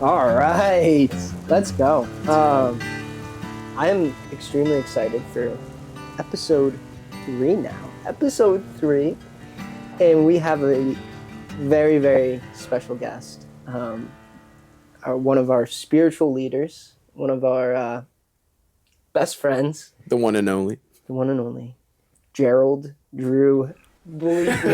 All right, let's go. I am extremely excited for episode 3 now. Episode 3, and we have a very, very special guest. One of our spiritual leaders, one of our best friends. The one and only. The one and only. Gerald Drew Bleakley.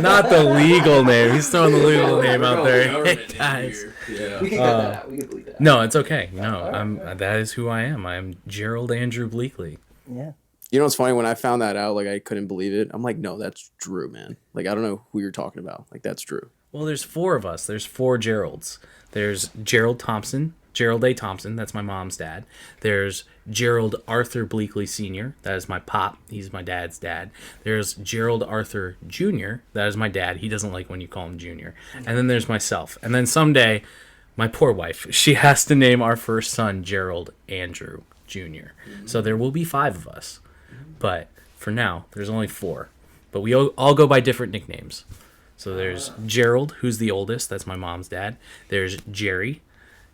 Not the legal name. He's throwing the legal name out there. Hey, guys. Yeah. We can cut that out. We can bleep that out. No, it's okay. No, that is who I am. I am Gerald Andrew Bleakley. Yeah. You know what's funny? When I found that out, like, I couldn't believe it. I'm like, no, that's Drew, man. Like, I don't know who you're talking about. Like, that's Drew. Well, there's 4 of us. There's 4 Geralds. There's Gerald Thompson, Gerald A. Thompson. That's my mom's dad. There's Gerald Arthur Bleakley Sr. That is my pop. He's my dad's dad. There's Gerald Arthur Jr. That is my dad. He doesn't like when you call him Junior. And then there's myself. And then someday, my poor wife, she has to name our first son Gerald Andrew Jr. So there will be 5 of us. But for now, there's only 4. But we all go by different nicknames. So there's Gerald, who's the oldest. That's my mom's dad. There's Jerry,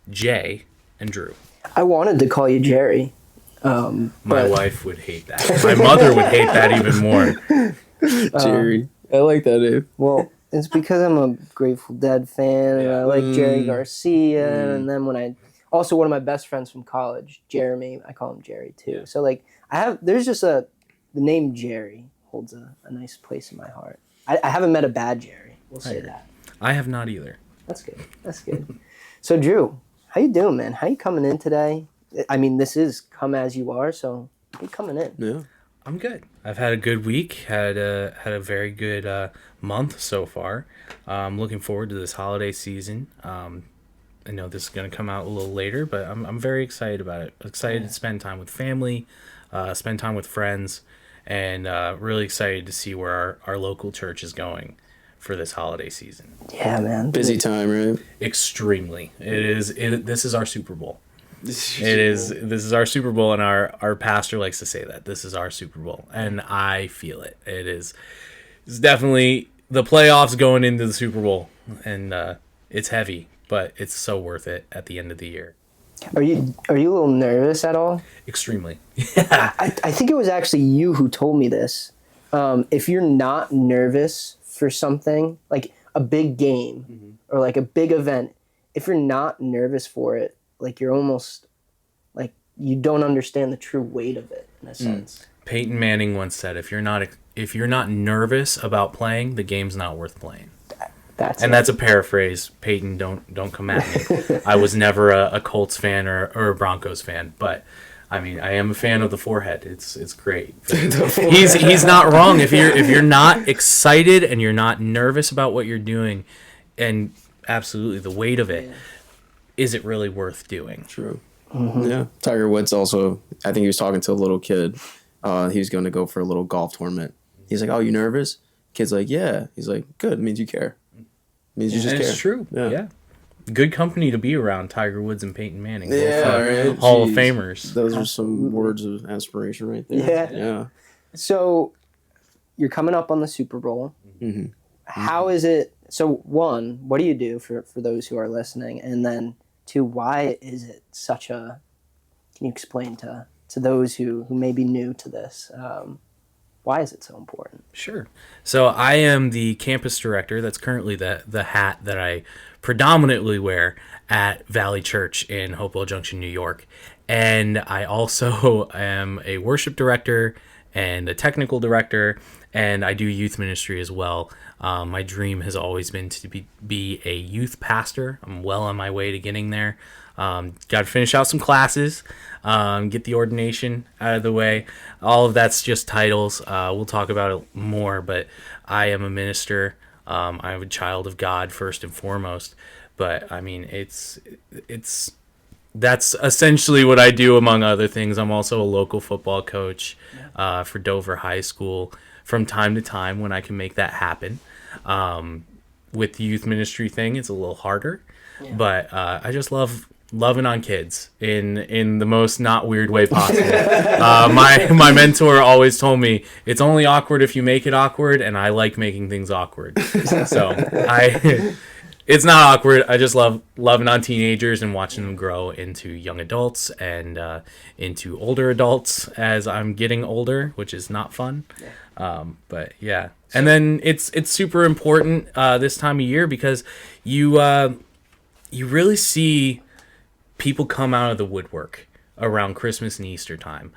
Jay, and Drew. I wanted to call you Jerry. My wife would hate that. My mother would hate that even more. Jerry. I like that name. Well, it's because I'm a Grateful Dead fan, and I like Jerry Garcia, and then also one of my best friends from college, Jeremy, I call him Jerry too. So like, there's just the name Jerry holds a nice place in my heart. I haven't met a bad Jerry, we'll say that. I have not either. That's good. So Drew, how you doing, man? How you coming in today? I mean, this is come as you are, so how you coming in? Yeah. I'm good. I've had a good week. Had a very good month so far. I'm looking forward to this holiday season. I know this is going to come out a little later, but I'm very excited about it. Excited to spend time with family, spend time with friends, and really excited to see where our local church is going for this holiday season. Yeah, man. Busy time, right? Extremely. This is our Super Bowl. This is our Super Bowl, and our pastor likes to say that this is our Super Bowl, and I feel it. It's definitely the playoffs going into the Super Bowl, and it's heavy, but it's so worth it at the end of the year. Are you a little nervous at all? Extremely. I think it was actually you who told me this. If you're not nervous for something like a big game or like a big event, if you're not nervous for it, like you're almost like you don't understand the true weight of it in a sense. Peyton Manning once said, "If you're not nervous about playing, the game's not worth playing." That's a paraphrase. Peyton, don't come at me. I was never a Colts fan or a Broncos fan, but I mean, I am a fan of the forehead. It's great. He's not wrong. If you're not excited and you're not nervous about what you're doing, and absolutely the weight of it. Yeah. Is it really worth doing? True. Mm-hmm. Yeah. Tiger Woods also, I think he was talking to a little kid. He was going to go for a little golf tournament. He's like, "Oh, you nervous?" Kid's like, "Yeah." He's like, "Good. It means you care. It means you just care." It's true. Yeah. Good company to be around, Tiger Woods and Peyton Manning. Right? Hall of Famers. Those are some words of aspiration right there. Yeah. So you're coming up on the Super Bowl. Mm-hmm. How is it? So one, what do you do for those who are listening? And then 2, why is it such a, can you explain to those who may be new to this, why is it so important? Sure. So I am the campus director. That's currently the hat that I predominantly wear at Valley Church in Hopewell Junction, New York. And I also am a worship director and a technical director, and I do youth ministry as well. My dream has always been to be a youth pastor. I'm well on my way to getting there. Got to finish out some classes, get the ordination out of the way. All of that's just titles. We'll talk about it more, but I am a minister. I'm a child of God first and foremost. But I mean, that's essentially what I do, among other things. I'm also a local football coach for Dover High School from time to time when I can make that happen. With the youth ministry thing, it's a little harder, but I just loving on kids in the most not weird way possible. My mentor always told me it's only awkward if you make it awkward, and I like making things awkward. So it's not awkward. I just love loving on teenagers and watching them grow into young adults and into older adults as I'm getting older, which is not fun. But yeah, and then it's super important this time of year because you really see people come out of the woodwork around Christmas and Easter time.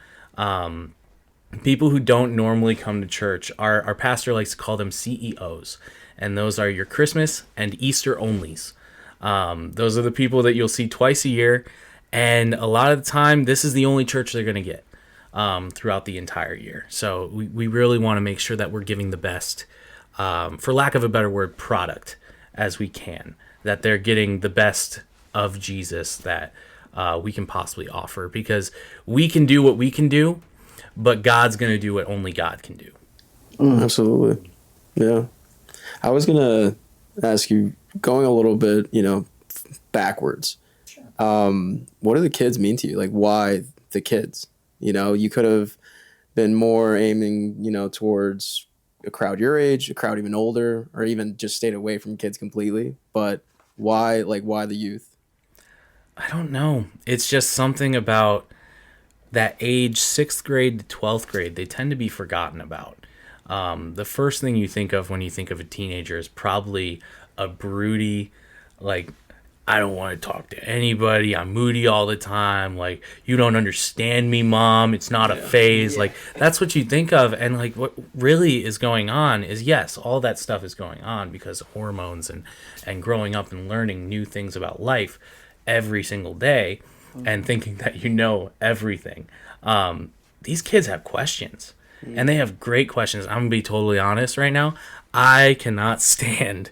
People who don't normally come to church, our pastor likes to call them CEOs, and those are your Christmas and Easter onlys. Those are the people that you'll see twice a year, and a lot of the time, this is the only church they're going to get throughout the entire year. So we really want to make sure that we're giving the best, for lack of a better word, product as we can, that they're getting the best of Jesus that we can possibly offer, because we can do what we can do, but God's going to do what only God can do. Absolutely. Yeah. I was going to ask you, going a little bit, backwards. Sure. What do the kids mean to you? Like, why the kids? You could have been more aiming, towards a crowd your age, a crowd even older, or even just stayed away from kids completely. But why the youth? I don't know. It's just something about that age, 6th grade to 12th grade, they tend to be forgotten about. The first thing you think of when you think of a teenager is probably a broody, like, I don't want to talk to anybody. I'm moody all the time. Like, you don't understand me, Mom. It's not a phase. Yeah. Like, that's what you think of. And, like, what really is going on is, yes, all that stuff is going on because of hormones and growing up and learning new things about life every single day and thinking that you know everything. These kids have questions. And they have great questions. I'm going to be totally honest right now. I cannot stand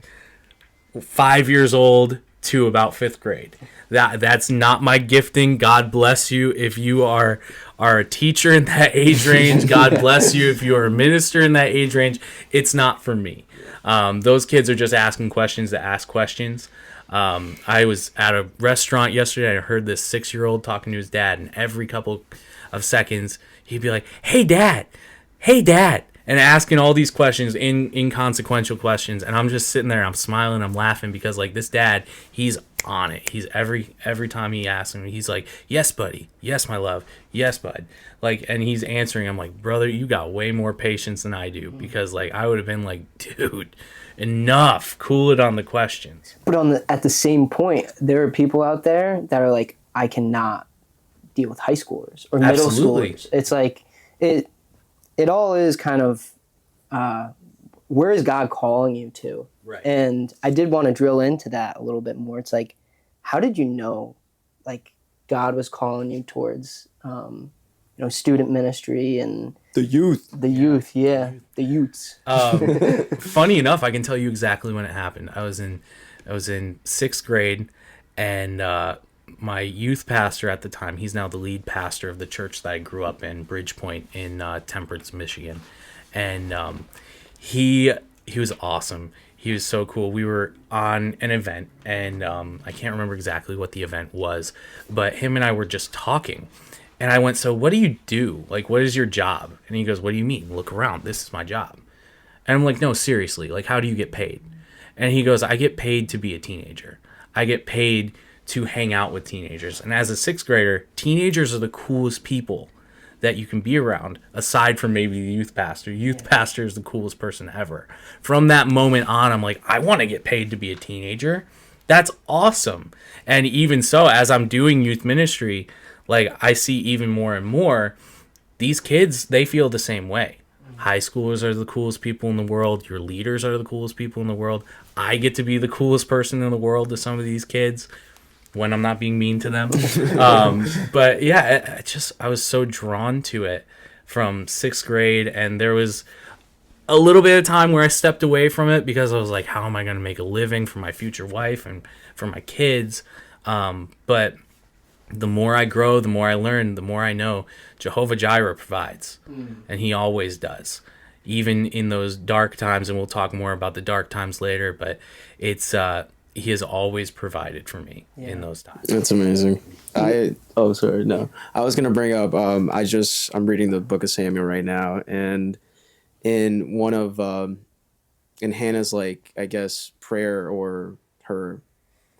5 years old to about 5th grade. That's not my gifting. God bless you if you are a teacher in that age range. God bless you if you are a minister in that age range. It's not for me. Those kids are just asking questions to ask questions. I was at a restaurant yesterday. I heard this 6-year-old talking to his dad, and every couple of seconds he'd be like, hey, Dad, and asking all these questions, inconsequential questions. And I'm just sitting there, I'm smiling, I'm laughing because, like, this dad, he's on it. He's every time he asks him, he's like, yes, buddy. Yes, my love. Yes, bud. Like, and he's answering. I'm like, brother, you got way more patience than I do, because, like, I would have been like, dude, enough. Cool it on the questions. But at the same point, there are people out there that are like, I cannot deal with high schoolers or middle schoolers. It's like, it all is kind of, where is God calling you to? Right. And I did want to drill into that a little bit more. It's like, how did you know, like, God was calling you towards, student ministry and the youth? The youths. Funny enough, I can tell you exactly when it happened. I was in 6th grade, and my youth pastor at the time, he's now the lead pastor of the church that I grew up in, Bridgepoint in Temperance, Michigan. And he was awesome. He was so cool. We were on an event, and I can't remember exactly what the event was, but him and I were just talking. And I went, so what do you do? Like, what is your job? And he goes, what do you mean? Look around. This is my job. And I'm like, no, seriously. Like, how do you get paid? And he goes, I get paid to be a teenager. I get paid to hang out with teenagers. And as a 6th grader, teenagers are the coolest people that you can be around, aside from maybe the youth pastor. Youth pastor is the coolest person ever. From that moment on, I'm like, I want to get paid to be a teenager. That's awesome. And even so, as I'm doing youth ministry, like, I see even more and more, these kids, they feel the same way. High schoolers are the coolest people in the world. Your leaders are the coolest people in the world. I get to be the coolest person in the world to some of these kids when I'm not being mean to them. But yeah, I was so drawn to it from 6th grade. And there was a little bit of time where I stepped away from it because I was like, how am I going to make a living for my future wife and for my kids? But the more I grow, the more I learn, the more I know Jehovah Jireh provides. And he always does. Even in those dark times, and we'll talk more about the dark times later, but it's he has always provided for me in those times. That's amazing. I was going to bring up, I'm reading the book of Samuel right now, and in one of, in Hannah's, like, I guess, prayer or her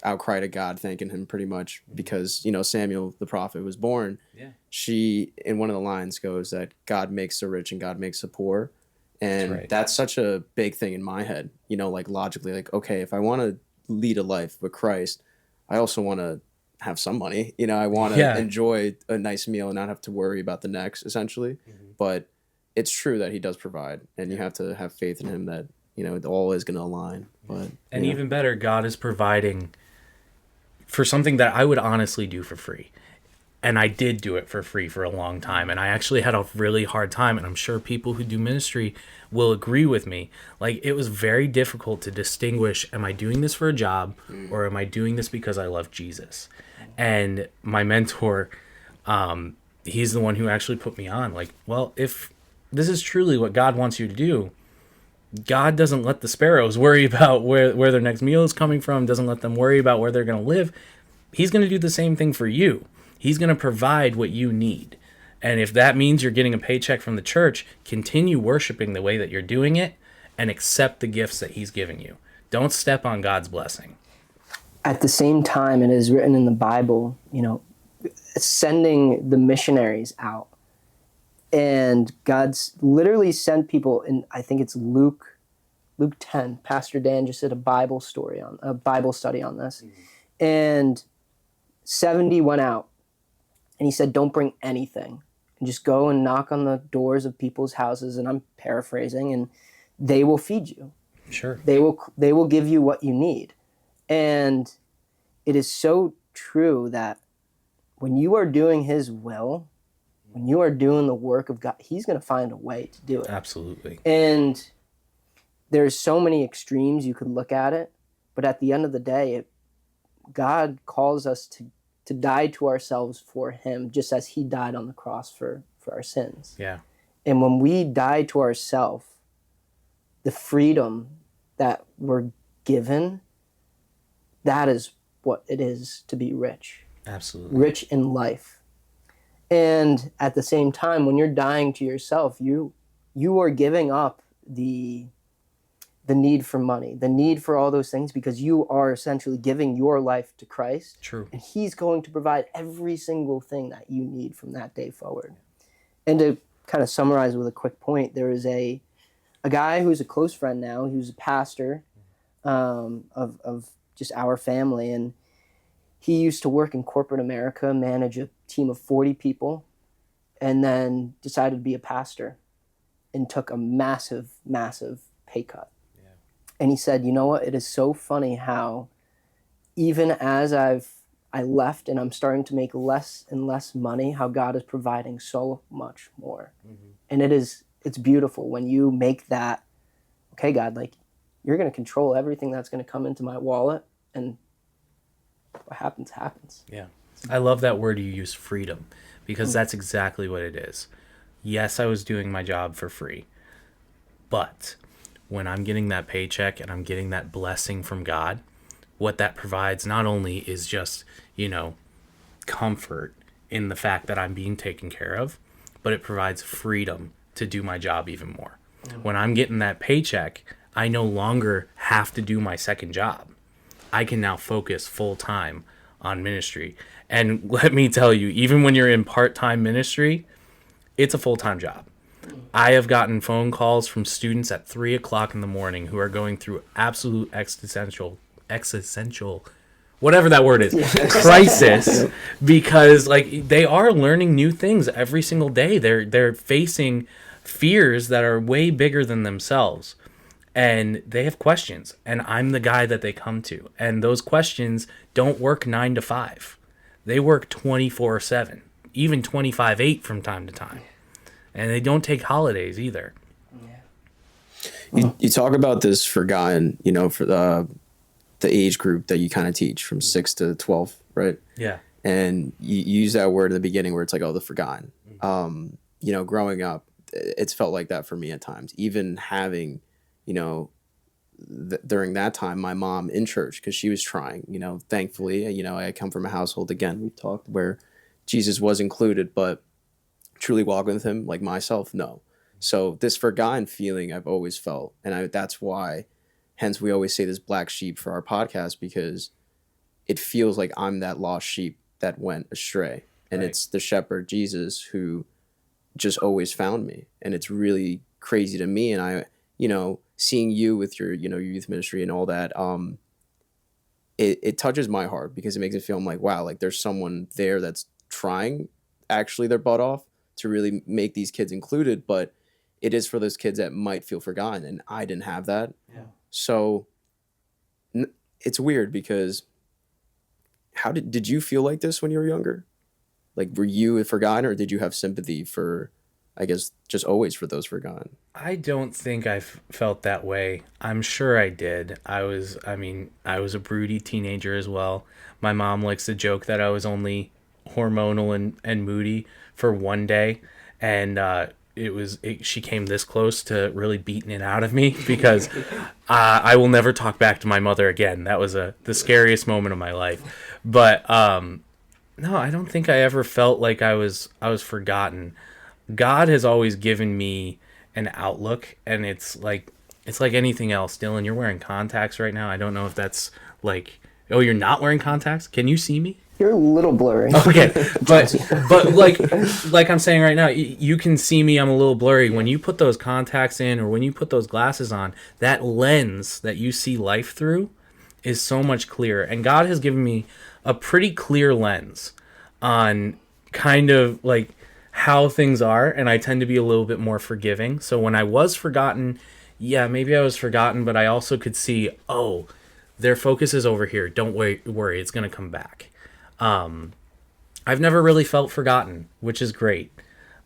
outcry to God, thanking him pretty much because, you know, Samuel the prophet was born. Yeah. She, in one of the lines, goes that God makes the rich and God makes the poor. And that's such a big thing in my head, you know, like logically, like, okay, if I want to lead a life with Christ, I also want to have some money. You know, I want to enjoy a nice meal and not have to worry about the next, essentially. But it's true that he does provide, and you have to have faith in him that, you know, it all is going to align. But and even better, God is providing for something that I would honestly do for free. And I did do it for free for a long time. And I actually had a really hard time. And I'm sure people who do ministry will agree with me. Like, it was very difficult to distinguish, am I doing this for a job or am I doing this because I love Jesus? And my mentor, he's the one who actually put me on. Like, well, if this is truly what God wants you to do, God doesn't let the sparrows worry about where their next meal is coming from, doesn't let them worry about where they're going to live. He's going to do the same thing for you. He's going to provide what you need. And if that means you're getting a paycheck from the church, continue worshiping the way that you're doing it and accept the gifts that he's giving you. Don't step on God's blessing. At the same time, it is written in the Bible, you know, sending the missionaries out. And God's literally sent people, and I think it's Luke 10. Pastor Dan just did a Bible study on this. And 70 went out. And he said, don't bring anything. And just go and knock on the doors of people's houses, and I'm paraphrasing, and they will feed you. Sure. They will give you what you need. And it is so true that when you are doing his will, when you are doing the work of God, he's going to find a way to do it. Absolutely. And there's so many extremes you could look at it, but at the end of the day, God calls us to die to ourselves for him, just as he died on the cross for our sins. Yeah. And when we die to ourselves, the freedom that we're given, that is what it is to be rich. Absolutely. Rich in life. And at the same time, when you're dying to yourself, you are giving up the need for money, the need for all those things, because you are essentially giving your life to Christ. True. And he's going to provide every single thing that you need from that day forward. And to kind of summarize with a quick point, there is a guy who's a close friend now, who's a pastor of just our family, and he used to work in corporate America, manage a team of 40 people, and then decided to be a pastor and took a massive, massive pay cut. And he said, you know what, it is so funny how even as I left and I'm starting to make less and less money, how God is providing so much more. And it's beautiful when you make that, okay, God, like, you're going to control everything that's going to come into my wallet, and what happens, happens. Yeah. I love that word you use, freedom, because that's exactly what it is. Yes, I was doing my job for free, but when I'm getting that paycheck and I'm getting that blessing from God, what that provides not only is just, you know, comfort in the fact that I'm being taken care of, but it provides freedom to do my job even more. When I'm getting that paycheck, I no longer have to do my second job. I can now focus full time on ministry. And let me tell you, even when you're in part-time ministry, it's a full-time job. I have gotten phone calls from students at 3:00 in the morning who are going through absolute existential, whatever that word is, crisis, because like they are learning new things every single day. They're facing fears that are way bigger than themselves, and they have questions, and I'm the guy that they come to. And those questions don't work 9 to 5. They work 24/7, even 25/8 from time to time. And they don't take holidays either. You talk about this forgotten, you know, for the age group that you kind of teach from 6 to 12, right? Yeah. And you use that word at the beginning where it's like, oh, the forgotten. You know, growing up, it's felt like that for me at times. Even having, you know, during that time, my mom in church, because she was trying, you know, thankfully, you know, I come from a household, again, we've talked, where Jesus was included, but truly walking with him like myself, no. So this forgotten feeling I've always felt, and that's why hence we always say this black sheep for our podcast, because it feels like I'm that lost sheep that went astray. And it's the shepherd, Jesus, who just always found me. And it's really crazy to me. And I, seeing you with your, your youth ministry and all that, it touches my heart, because it makes me feel, I'm like, wow, like there's someone there that's trying actually their butt off to really make these kids included. But it is for those kids that might feel forgotten. And I didn't have that. Yeah. So it's weird, because how did you feel like this when you were younger? Like, were you forgotten, or did you have sympathy for, I guess, just always for those forgotten? I don't think I've felt that way. I'm sure I did. I was a broody teenager as well. My mom likes to joke that I was only hormonal and moody for one day. And she came this close to really beating it out of me, because I will never talk back to my mother again. That was the scariest moment of my life. But no, I don't think I ever felt like I was forgotten. God has always given me an outlook, and it's like anything else. Dylan, you're wearing contacts right now. I don't know if that's like, oh, you're not wearing contacts? Can you see me? You're a little blurry. Okay, but like I'm saying right now, you can see me. I'm a little blurry. When you put those contacts in, or when you put those glasses on, that lens that you see life through is so much clearer. And God has given me a pretty clear lens on kind of like how things are, and I tend to be a little bit more forgiving. So when I was forgotten, yeah, maybe I was forgotten, but I also could see, oh, their focus is over here. Don't worry, it's going to come back. I've never really felt forgotten, which is great.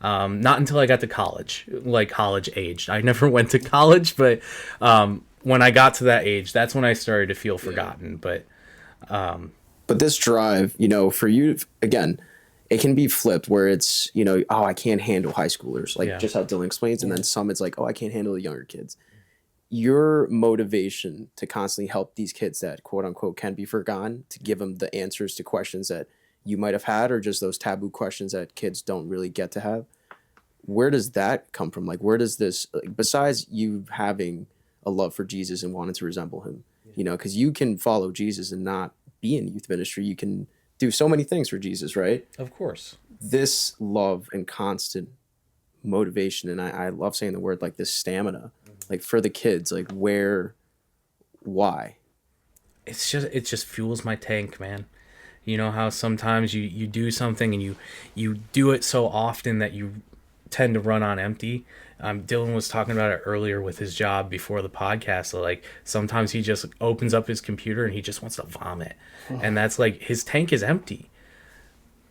Not until I got to college, like college age. I never went to college, but when I got to that age, that's when I started to feel forgotten. But this drive, for you, again, it can be flipped, where it's, oh, I can't handle high schoolers, like just how Dylan explains. And then some, it's like, oh, I can't handle the younger kids. Your motivation to constantly help these kids that quote unquote can be forgotten, to give them the answers to questions that you might have had, or just those taboo questions that kids don't really get to have. Where does that come from? Like, where does this, like, besides you having a love for Jesus and wanting to resemble him, because you can follow Jesus and not be in youth ministry. You can do so many things for Jesus, right? Of course. This love and constant motivation, and I love saying the word, like this stamina, like for the kids, like why? It just fuels my tank, man. You know how sometimes you do something and you do it so often that you tend to run on empty. Dylan was talking about it earlier with his job before the podcast. So like sometimes he just opens up his computer and he just wants to vomit. And that's like, his tank is empty.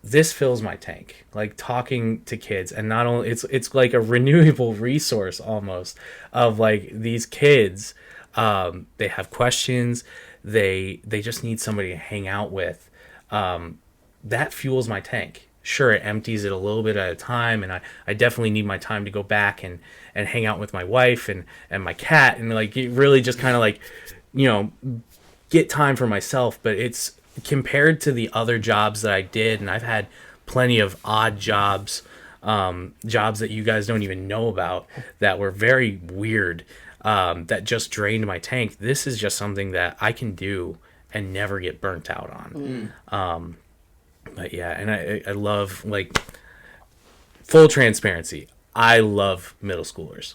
This fills my tank, like talking to kids. And not only it's like a renewable resource almost, of like these kids, they have questions. They just need somebody to hang out with. That fuels my tank. Sure, it empties it a little bit at a time, and I definitely need my time to go back and hang out with my wife and my cat, and like really just kind of like, get time for myself. But it's compared to the other jobs that I did, and I've had plenty of odd jobs, jobs that you guys don't even know about, that were very weird, that just drained my tank. This is just something that I can do and never get burnt out on. But yeah, and I love, like, full transparency, I love middle schoolers.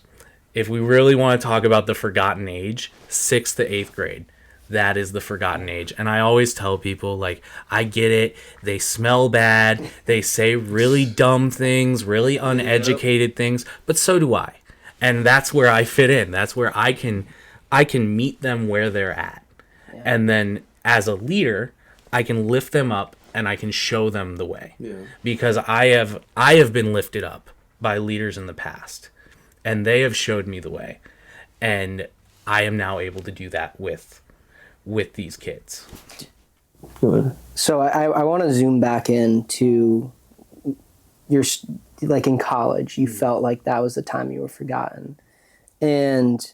If we really want to talk about the forgotten age, 6th to 8th grade, that is the forgotten age. And I always tell people, like, I get it. They smell bad. They say really dumb things, really uneducated things, but so do I. And that's where I fit in. That's where I can meet them where they're at. Yeah. And then as a leader, I can lift them up and I can show them the way. Yeah. Because I have been lifted up by leaders in the past, and they have showed me the way. And I am now able to do that with these kids. So I want to zoom back into your, like in college, you felt like that was the time you were forgotten. And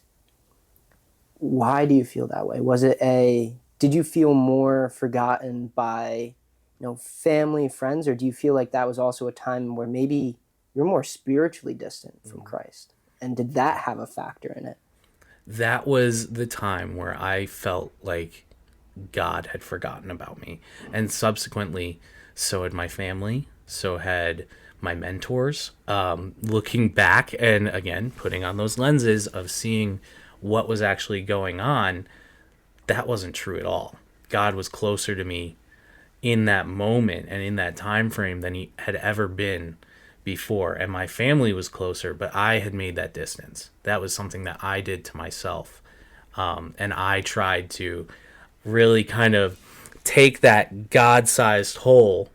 why do you feel that way? Did you feel more forgotten by, family, friends, or do you feel like that was also a time where maybe you're more spiritually distant from Christ? And did that have a factor in it? that was the time where I felt like God had forgotten about me. And subsequently, so had my family, so had my mentors. Looking back and again, putting on those lenses of seeing what was actually going on, that wasn't true at all. God was closer to me in that moment and in that time frame than he had ever been before, and my family was closer, but I had made that distance. That was something that I did to myself, and I tried to really kind of take that God-sized hole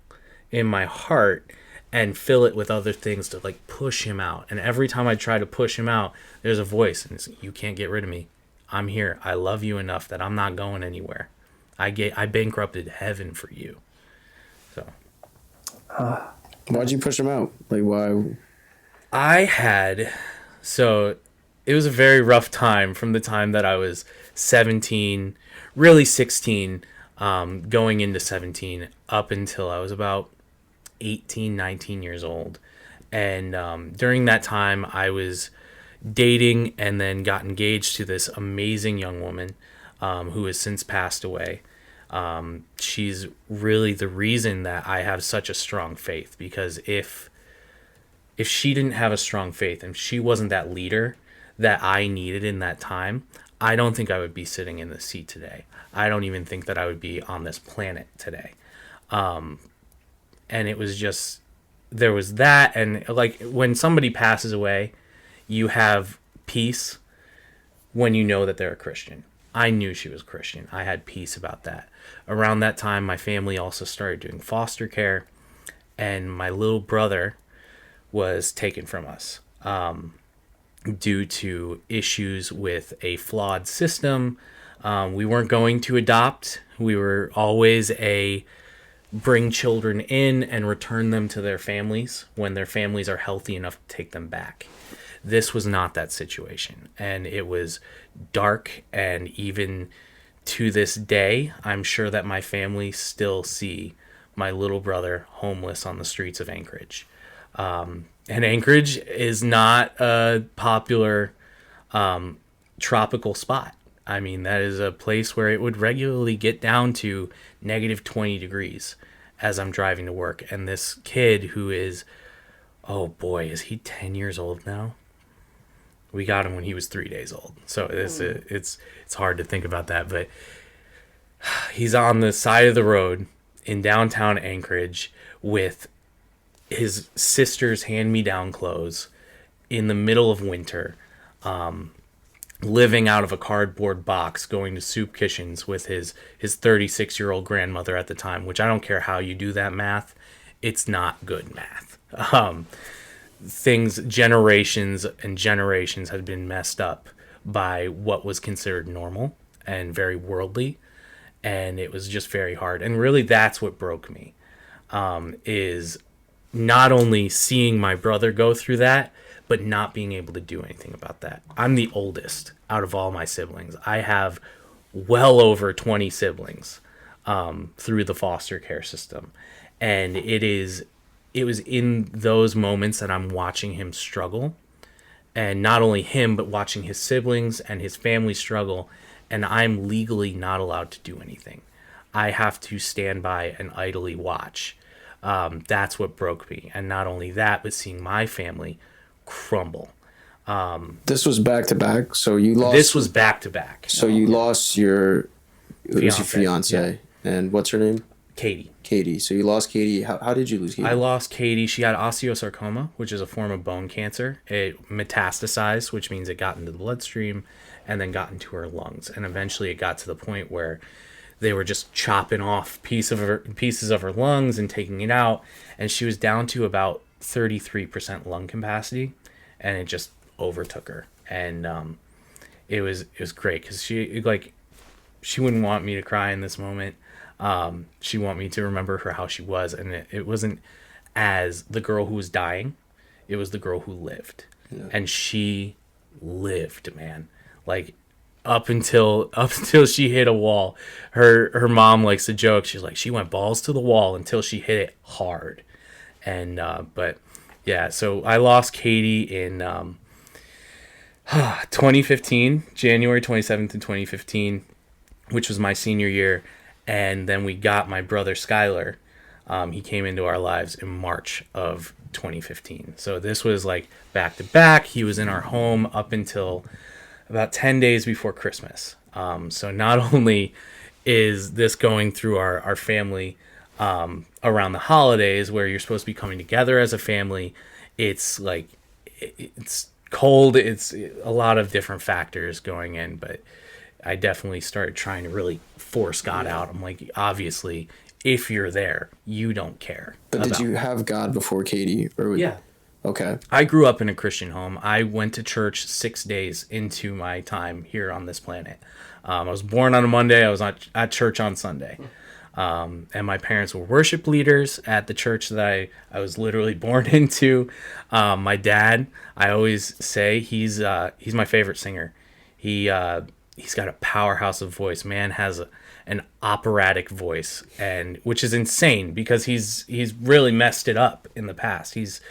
in my heart and fill it with other things to like push him out. And every time I try to push him out, there's a voice, and it's, you can't get rid of me. I'm here. I love you enough that I'm not going anywhere. I bankrupted heaven for you. So Why'd you push him out? Like, why? So it was a very rough time from the time that I was 17, really 16, going into 17, up until I was about 18, 19 years old. And during that time, I was dating and then got engaged to this amazing young woman who has since passed away. She's really the reason that I have such a strong faith, because if she didn't have a strong faith and she wasn't that leader that I needed in that time, I don't think I would be sitting in this seat today. I don't even think that I would be on this planet today. And it was just, there was that. And like when somebody passes away, you have peace when you know that they're a Christian. I knew she was Christian. I had peace about that. Around that time, my family also started doing foster care, and my little brother was taken from us due to issues with a flawed system. We weren't going to adopt. We were always a bring children in and return them to their families when their families are healthy enough to take them back. This was not that situation, and it was dark, and even to this day, I'm sure that my family still see my little brother homeless on the streets of Anchorage. And Anchorage is not a popular tropical spot. I mean, that is a place where it would regularly get down to negative 20 degrees as I'm driving to work. And this kid who is, oh boy, is he 10 years old now? We got him when he was 3 days old. So it's hard to think about that. But he's on the side of the road in downtown Anchorage with his sister's hand-me-down clothes in the middle of winter, living out of a cardboard box, going to soup kitchens with his 36-year-old grandmother at the time, which I don't care how you do that math. It's not good math. Things, generations and generations had been messed up by what was considered normal and very worldly, and it was just very hard. And really that's what broke me, is not only seeing my brother go through that, but not being able to do anything about that. I'm the oldest out of all my siblings. I have well over 20 siblings through the foster care system, and it was in those moments that I'm watching him struggle, and not only him, but watching his siblings and his family struggle, and I'm legally not allowed to do anything. I have to stand by and idly watch. That's what broke me. And not only that, but seeing my family crumble. This was back to back, so you lost. This was back to back. So you lost your Fiance, fiance, and what's her name? Katie. So you lost Katie. How did you lose Katie? I lost Katie. She had osteosarcoma, which is a form of bone cancer. It metastasized, which means it got into the bloodstream and then got into her lungs. And eventually it got to the point where they were just chopping off pieces of her lungs and taking it out. And she was down to about 33% lung capacity, and it just overtook her. And it was great because she wouldn't want me to cry in this moment. She wanted me to remember her how she was, and it wasn't as the girl who was dying, it was the girl who lived. Yeah. And she lived, man. Like up until she hit a wall. Her mom likes to joke, she's like, she went balls to the wall until she hit it hard. And but yeah, so I lost Katie in 2015, January 27th in 2015, which was my senior year. And then we got my brother Skylar. He came into our lives in March of 2015. So this was like back to back. He was in our home up until about 10 days before Christmas. So not only is this going through our family around the holidays where you're supposed to be coming together as a family, it's like it's cold. It's a lot of different factors going in, but I definitely started trying to really force God out. I'm like, obviously, if you're there, you don't care. But did you have God before Katie? Or Yeah. Okay. I grew up in a Christian home. I went to church 6 days into my time here on this planet. I was born on a Monday. I was at church on Sunday. And my parents were worship leaders at the church that I was literally born into. My dad, I always say he's my favorite singer. He's got a powerhouse of voice. Man has an operatic voice, and which is insane because he's really messed it up in the past. He's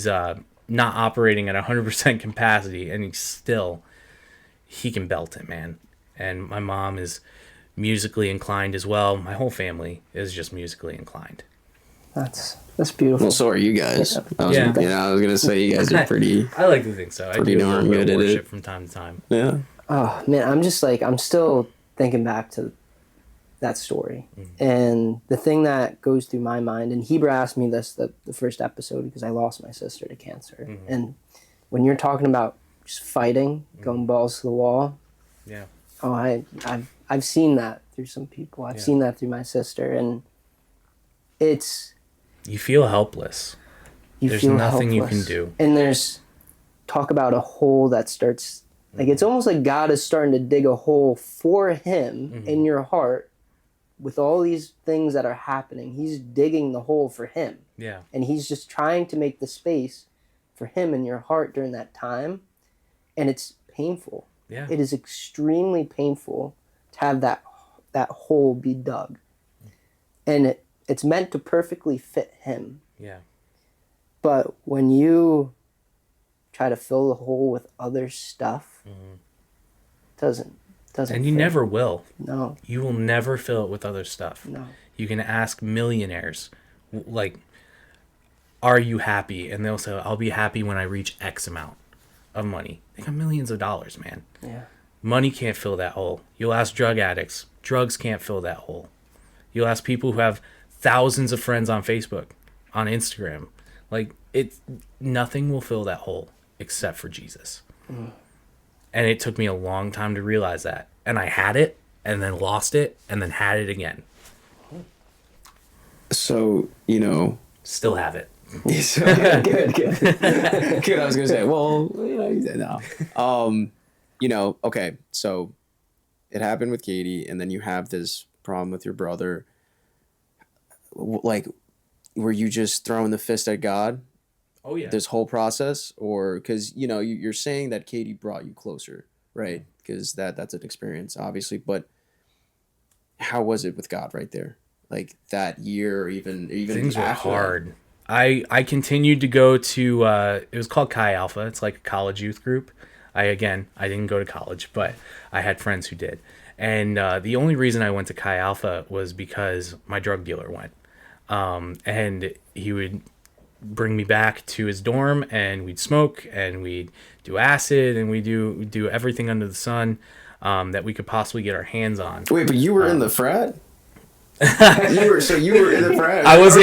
not operating at 100% capacity, and he can belt it, man. And my mom is musically inclined as well. My whole family is just musically inclined. That's beautiful. Well, so are you guys. I was gonna say you guys are pretty. I like to think so. I do darn good at worship it from time to time. Yeah. Oh man, I'm still thinking back to that story. And the thing that goes through my mind, and Heber asked me this the first episode because I lost my sister to cancer. And when you're talking about just fighting, going balls to the wall, Yeah. oh, I've seen that through some people. I've seen that through my sister, and you feel helpless. There's nothing you can do. And there's talk about a hole that starts like it's almost like God is starting to dig a hole for him in your heart with all these things that are happening. He's digging the hole for him. Yeah. And he's just trying to make the space for him in your heart during that time. And it's painful. Yeah. It is extremely painful to have that hole be dug. And it's meant to perfectly fit him. Yeah. But when you try to fill the hole with other stuff, doesn't And you fit. never will. No. You will never fill it with other stuff. No. You can ask millionaires, like, are you happy? And they'll say, I'll be happy when I reach X amount of money. They got millions of dollars, man. Yeah. Money can't fill that hole. You'll ask drug addicts. Drugs can't fill that hole. You'll ask people who have thousands of friends on Facebook, on Instagram. Like, nothing will fill that hole except for Jesus. And it took me a long time to realize that. And I had it, and then lost it, and then had it again. So, Still have it. So, good. Good. I was gonna say, well, no. Okay. So it happened with Katie, and then you have this problem with your brother. Like, were you just throwing the fist at God? Oh, yeah. This whole process, or because you're saying that Katie brought you closer, right? Because that's an experience, obviously. But how was it with God right there? Like that year, or even things were after hard. I continued to go to it was called Chi Alpha. It's like a college youth group. I didn't go to college, but I had friends who did. And the only reason I went to Chi Alpha was because my drug dealer went. And he would bring me back to his dorm, and we'd smoke, and we'd do acid, and we'd do everything under the sun that we could possibly get our hands on. Wait, but you were in the frat? you were in the frat. I was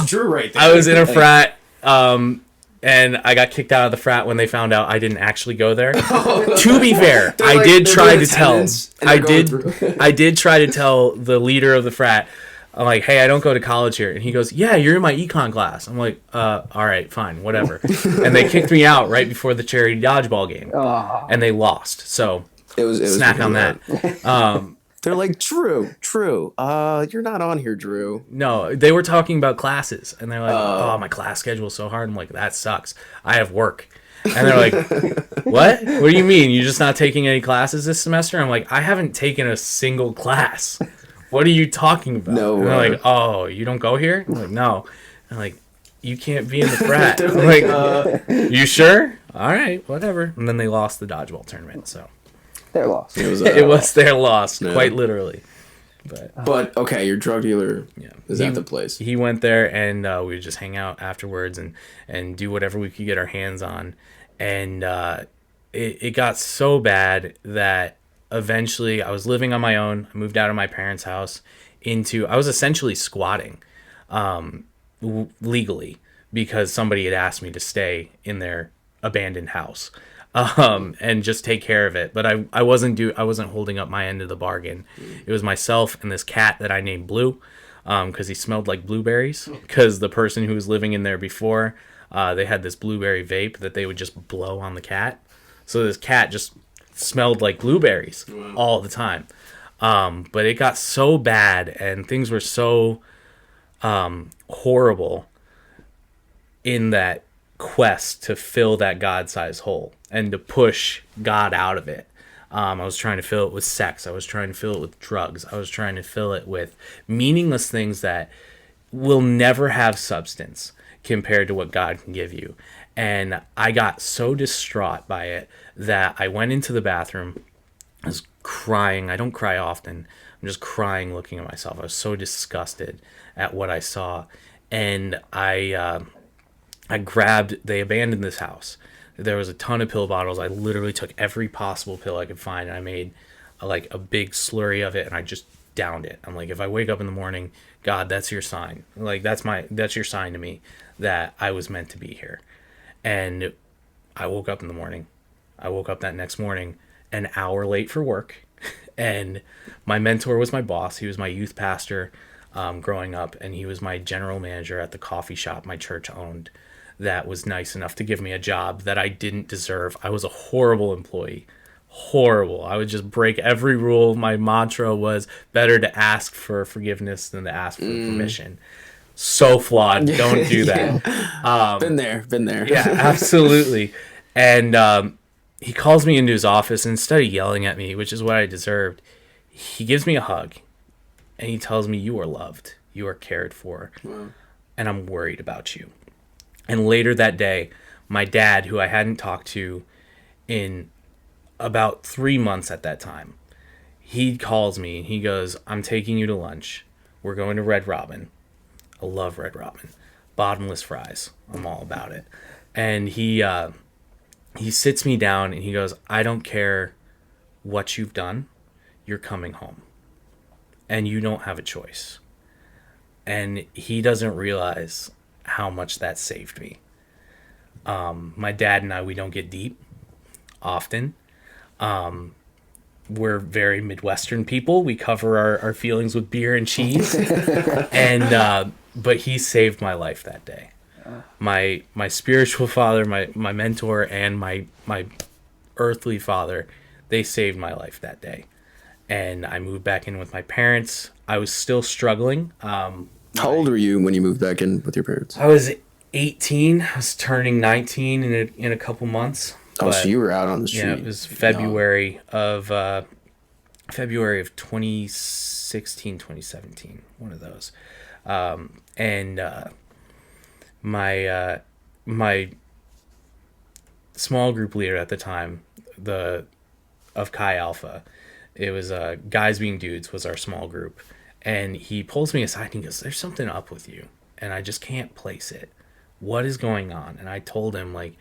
Drew right there. I was in a frat, and I got kicked out of the frat when they found out I didn't actually go there. To be fair, I did try to tell the leader of the frat, I'm like, hey, I don't go to college here. And he goes, yeah, you're in my econ class. I'm like, all right, fine, whatever. And they kicked me out right before the charity dodgeball game. Oh. And they lost. So it was snack on that. They're like, Drew, you're not on here, Drew. No, they were talking about classes. And they're like, oh, my class schedule is so hard. I'm like, that sucks. I have work. And they're like, what? What do you mean? You're just not taking any classes this semester? I'm like, I haven't taken a single class. What are you talking about? No. And they're like, oh, you don't go here? I'm like, no. I'm like, you can't be in the frat. I'm like, you sure? All right, whatever. And then they lost the dodgeball tournament, so They're lost. It was their loss, Yeah. quite literally. But okay, your drug dealer is He- at the place. He went there, and we would just hang out afterwards and do whatever we could get our hands on. And it got so bad that eventually I was living on my own. I moved out of my parents' house I was essentially squatting legally because somebody had asked me to stay in their abandoned house and just take care of it. But I wasn't holding up my end of the bargain. It was myself and this cat that I named Blue because he smelled like blueberries, because the person who was living in there before, they had this blueberry vape that they would just blow on the cat. So this cat just smelled like blueberries all the time. But it got so bad and things were so horrible in that quest to fill that God-sized hole and to push God out of it. I was trying to fill it with sex. I was trying to fill it with drugs. I was trying to fill it with meaningless things that will never have substance compared to what God can give you. And I got so distraught by it that I went into the bathroom. I was crying. I don't cry often. I'm just crying looking at myself. I was so disgusted at what I saw. And I they abandoned this house. There was a ton of pill bottles. I literally took every possible pill I could find, and I made a big slurry of it, and I just downed it. I'm like, if I wake up in the morning, God, that's your sign. Like, that's your sign to me that I was meant to be here. And I woke up in the morning. I woke up that next morning an hour late for work, and my mentor was my boss. He was my youth pastor growing up, and he was my general manager at the coffee shop my church owned that was nice enough to give me a job that I didn't deserve. I was a horrible employee. Horrible. I would just break every rule. My mantra was better to ask for forgiveness than to ask for permission. So flawed. Don't do that. Been there. Yeah, absolutely. And he calls me into his office, and instead of yelling at me, which is what I deserved, he gives me a hug, and he tells me, you are loved. You are cared for. Wow. And I'm worried about you. And later that day, my dad, who I hadn't talked to in about 3 months at that time, he calls me and he goes, I'm taking you to lunch. We're going to Red Robin. I love Red Robin. Bottomless fries. I'm all about it. And he sits me down and he goes, I don't care what you've done. You're coming home. And you don't have a choice. And he doesn't realize how much that saved me. My dad and I, we don't get deep often. We're very Midwestern people. We cover our feelings with beer and cheese. And but he saved my life that day. My spiritual father, my mentor, and my earthly father, they saved my life that day. And I moved back in with my parents. I was still struggling. How old were you when you moved back in with your parents? I was 18. I was turning 19 in a couple months. Oh, so you were out on the street. Yeah, it was February of 2016, 2017, one of those. And my small group leader at the time, of Chi Alpha, it was Guys Being Dudes was our small group. And he pulls me aside and he goes, there's something up with you. And I just can't place it. What is going on? And I told him, I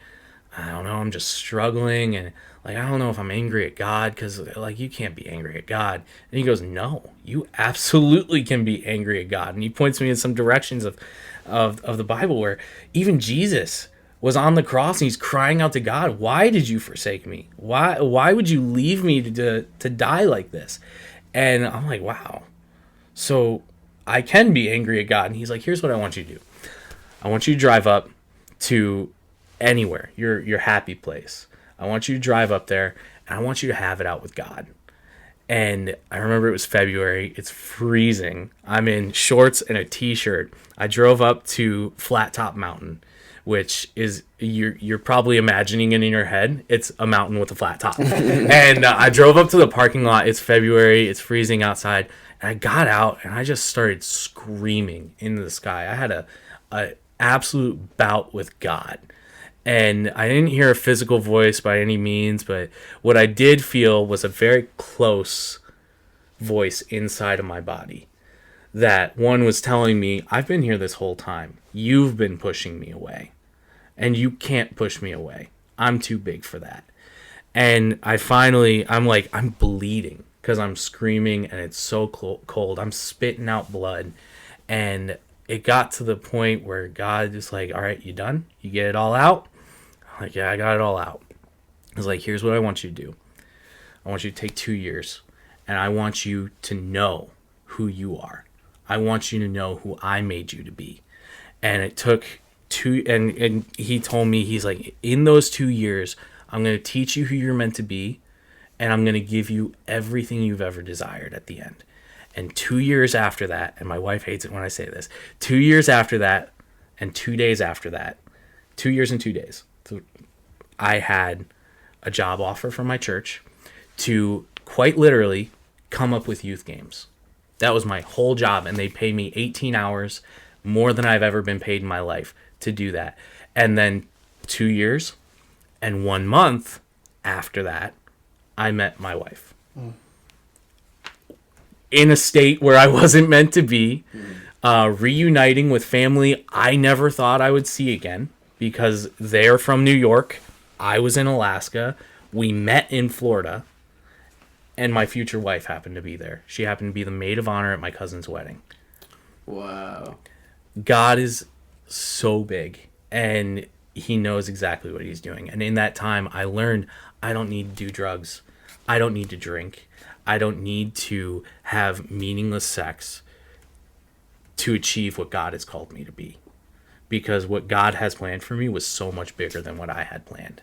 don't know, I'm just struggling. And, I don't know if I'm angry at God because, you can't be angry at God. And he goes, no, you absolutely can be angry at God. And he points me in some directions of the Bible where even Jesus was on the cross and he's crying out to God, why did you forsake me? Why would you leave me to die like this? And I'm like, wow. So I can be angry at God. And he's like, here's what I want you to do. I want you to drive up to anywhere, your happy place. I want you to drive up there and I want you to have it out with God. And I remember it was February. It's freezing. I'm in shorts and a t-shirt. I drove up to Flat Top Mountain, which is, you're probably imagining it in your head. It's a mountain with a flat top. And I drove up to the parking lot. It's February. It's freezing outside. And I got out and I just started screaming into the sky. I had a absolute bout with God. And I didn't hear a physical voice by any means, but what I did feel was a very close voice inside of my body. That one was telling me, I've been here this whole time. You've been pushing me away. And you can't push me away. I'm too big for that. And I'm bleeding because I'm screaming and it's so cold. I'm spitting out blood. And it got to the point where God is like, all right, you done? You get it all out? I'm like, yeah, I got it all out. He's like, here's what I want you to do. I want you to take 2 years, and I want you to know who you are. I want you to know who I made you to be. And it took and he told me, he's like, in those 2 years, I'm going to teach you who you're meant to be, and I'm going to give you everything you've ever desired at the end. And 2 years after that, and my wife hates it when I say this, 2 years after that, and 2 days after that, 2 years and 2 days, I had a job offer from my church to quite literally come up with youth games. That was my whole job, and they paid me 18 hours, more than I've ever been paid in my life, to do that. And then 2 years and 1 month after that, I met my wife. In a state where I wasn't meant to be, reuniting with family I never thought I would see again, because they're from New York, I was in Alaska, we met in Florida, and my future wife happened to be there. She happened to be the maid of honor at my cousin's wedding. Wow. God is so big, and he knows exactly what he's doing. And in that time, I learned I don't need to do drugs. I don't need to drink. I don't need to have meaningless sex to achieve what God has called me to be. Because what God has planned for me was so much bigger than what I had planned.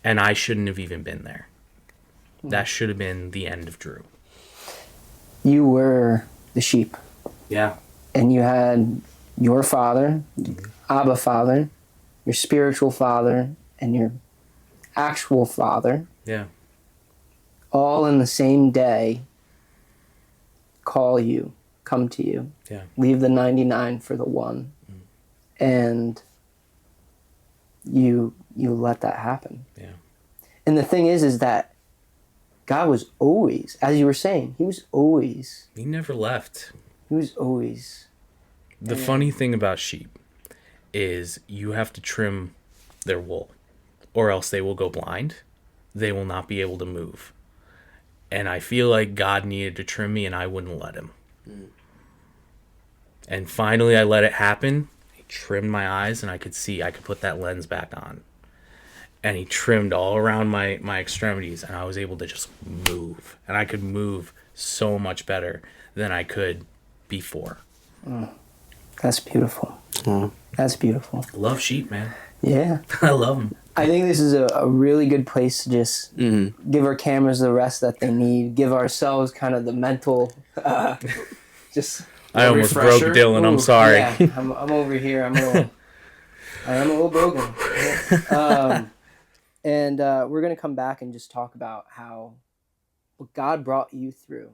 And I shouldn't have even been there. That should have been the end of Drew. You were the sheep. Yeah. And you had your father, Abba Father, your spiritual father, and your actual father. Yeah. All in the same day call you, come to you. Yeah. Leave the 99 for the one. And you let that happen. Yeah. And the thing is that God was always, as you were saying, he was always. He never left. He was always. The funny thing about sheep is you have to trim their wool, or else they will go blind. They will not be able to move. And I feel like God needed to trim me, and I wouldn't let him. And finally I let it happen. He trimmed my eyes, and I could see. I could put that lens back on. And he trimmed all around my extremities, and I was able to just move. And I could move so much better than I could before. That's beautiful. That's beautiful. I love sheep, man. Yeah. I love them. I think this is a really good place to just give our cameras the rest that they need, give ourselves kind of the mental, just... I almost refresher. broke Dylan. I'm sorry. Yeah, I'm over here. I am a little broken. And we're going to come back and just talk about how what God brought you through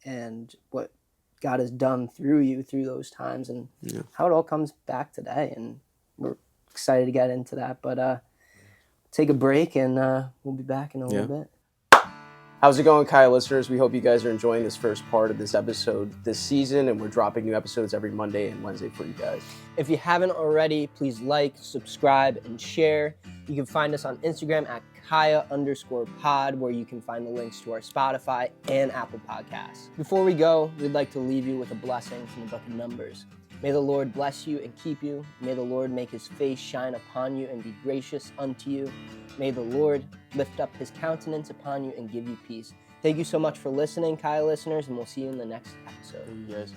and what God has done through you through those times and how it all comes back today. And we're excited to get into that. But take a break, and we'll be back in a little bit. How's it going, Kaya listeners? We hope you guys are enjoying this first part of this episode this season, and we're dropping new episodes every Monday and Wednesday for you guys. If you haven't already, please like, subscribe, and share. You can find us on Instagram at Kaya_pod, where you can find the links to our Spotify and Apple Podcasts. Before we go, we'd like to leave you with a blessing from the book of Numbers. May the Lord bless you and keep you. May the Lord make his face shine upon you and be gracious unto you. May the Lord lift up his countenance upon you and give you peace. Thank you so much for listening, Kaya listeners, and we'll see you in the next episode. Thank you guys.